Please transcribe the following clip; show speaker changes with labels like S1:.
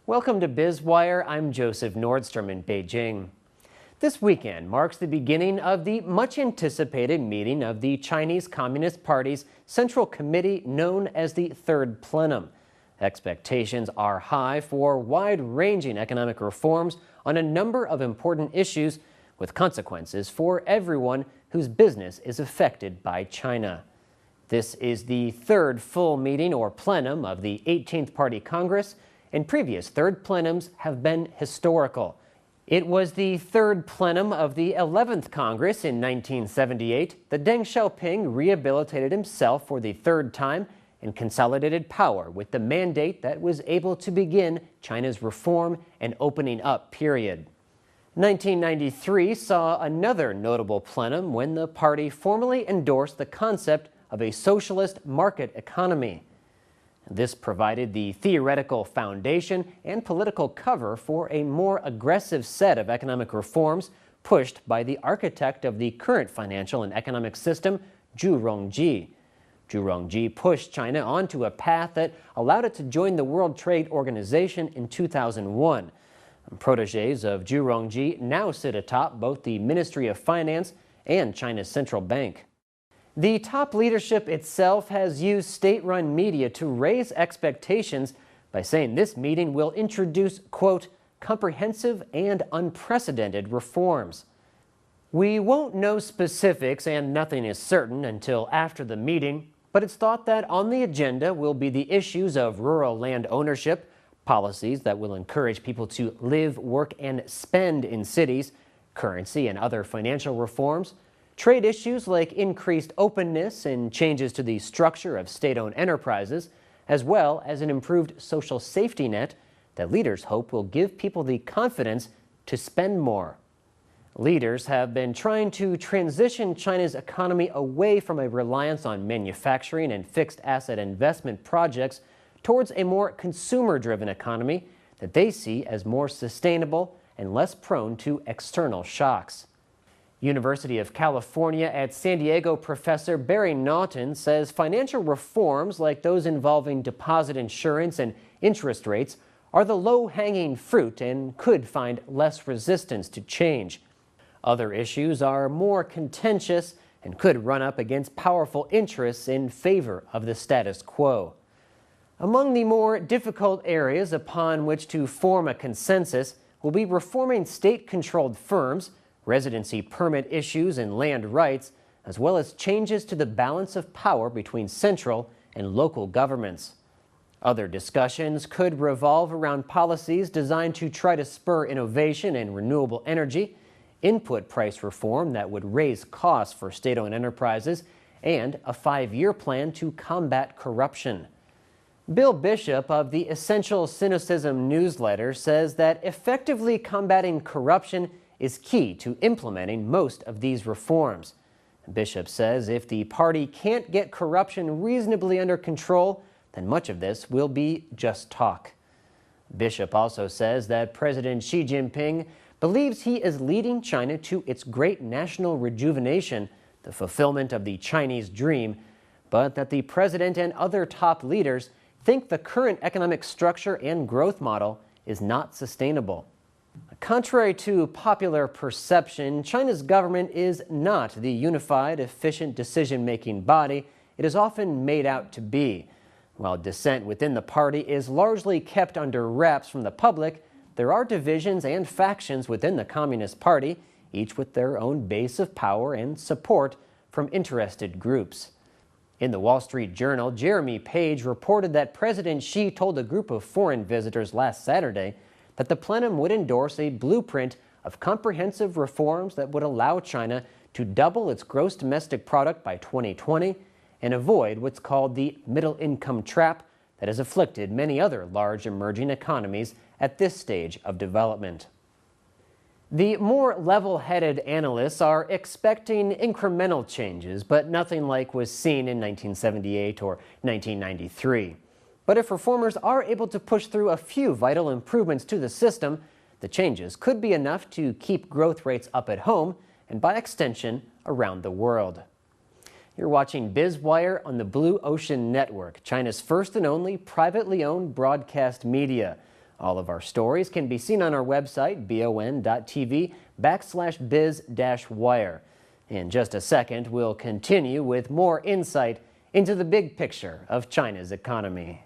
S1: Welcome to Biz Wire. I'm Joseph Nordstrom in Beijing. This weekend marks the beginning of the much-anticipated meeting of the Chinese Communist Party's Central Committee known as the Third Plenum. Expectations are high for wide-ranging economic reforms on a number of important issues with consequences for everyone whose business is affected by China. This is the third full meeting or plenum of the 18th Party Congress, and previous third plenums have been historical. It was the third plenum of the 11th Congress in 1978 that Deng Xiaoping rehabilitated himself for the third time and consolidated power with the mandate that was able to begin China's reform and opening up period. 1993 saw another notable plenum when the party formally endorsed the concept of a socialist market economy. This provided the theoretical foundation and political cover for a more aggressive set of economic reforms pushed by the architect of the current financial and economic system, Zhu Rongji. Zhu Rongji pushed China onto a path that allowed it to join the World Trade Organization in 2001. Protégés of Zhu Rongji now sit atop both the Ministry of Finance and China's central bank. The top leadership itself has used state-run media to raise expectations by saying this meeting will introduce, quote, comprehensive and unprecedented reforms. We won't know specifics and nothing is certain until after the meeting, but it's thought that on the agenda will be the issues of rural land ownership, policies that will encourage people to live, work, and spend in cities, currency and other financial reforms, trade issues like increased openness and changes to the structure of state-owned enterprises, as well as an improved social safety net that leaders hope will give people the confidence to spend more. Leaders have been trying to transition China's economy away from a reliance on manufacturing and fixed asset investment projects towards a more consumer-driven economy that they see as more sustainable and less prone to external shocks. University of California at San Diego professor Barry Naughton says financial reforms like those involving deposit insurance and interest rates are the low-hanging fruit and could find less resistance to change. Other issues are more contentious and could run up against powerful interests in favor of the status quo. Among the more difficult areas upon which to form a consensus will be reforming state-controlled firms, residency permit issues and land rights, as well as changes to the balance of power between central and local governments. Other discussions could revolve around policies designed to try to spur innovation in renewable energy, input price reform that would raise costs for state-owned enterprises, and a 5-year plan to combat corruption. Bill Bishop of the Essential Sinocism newsletter says that effectively combating corruption is key to implementing most of these reforms. Bishop says if the party can't get corruption reasonably under control, then much of this will be just talk. Bishop also says that President Xi Jinping believes he is leading China to its great national rejuvenation, the fulfillment of the Chinese dream, but that the president and other top leaders think the current economic structure and growth model is not sustainable. Contrary to popular perception, China's government is not the unified, efficient decision-making body it is often made out to be. While dissent within the party is largely kept under wraps from the public, there are divisions and factions within the Communist Party, each with their own base of power and support from interested groups. In the Wall Street Journal, Jeremy Page reported that President Xi told a group of foreign visitors last Saturday that the plenum would endorse a blueprint of comprehensive reforms that would allow China to double its gross domestic product by 2020 and avoid what's called the middle-income trap that has afflicted many other large emerging economies at this stage of development. The more level-headed analysts are expecting incremental changes, but nothing like was seen in 1978 or 1993. But if reformers are able to push through a few vital improvements to the system, the changes could be enough to keep growth rates up at home and, by extension, around the world. You're watching Biz Wire on the Blue Ocean Network, China's first and only privately owned broadcast media. All of our stories can be seen on our website, BONTV/biz-wire. In just a second, we'll continue with more insight into the big picture of China's economy.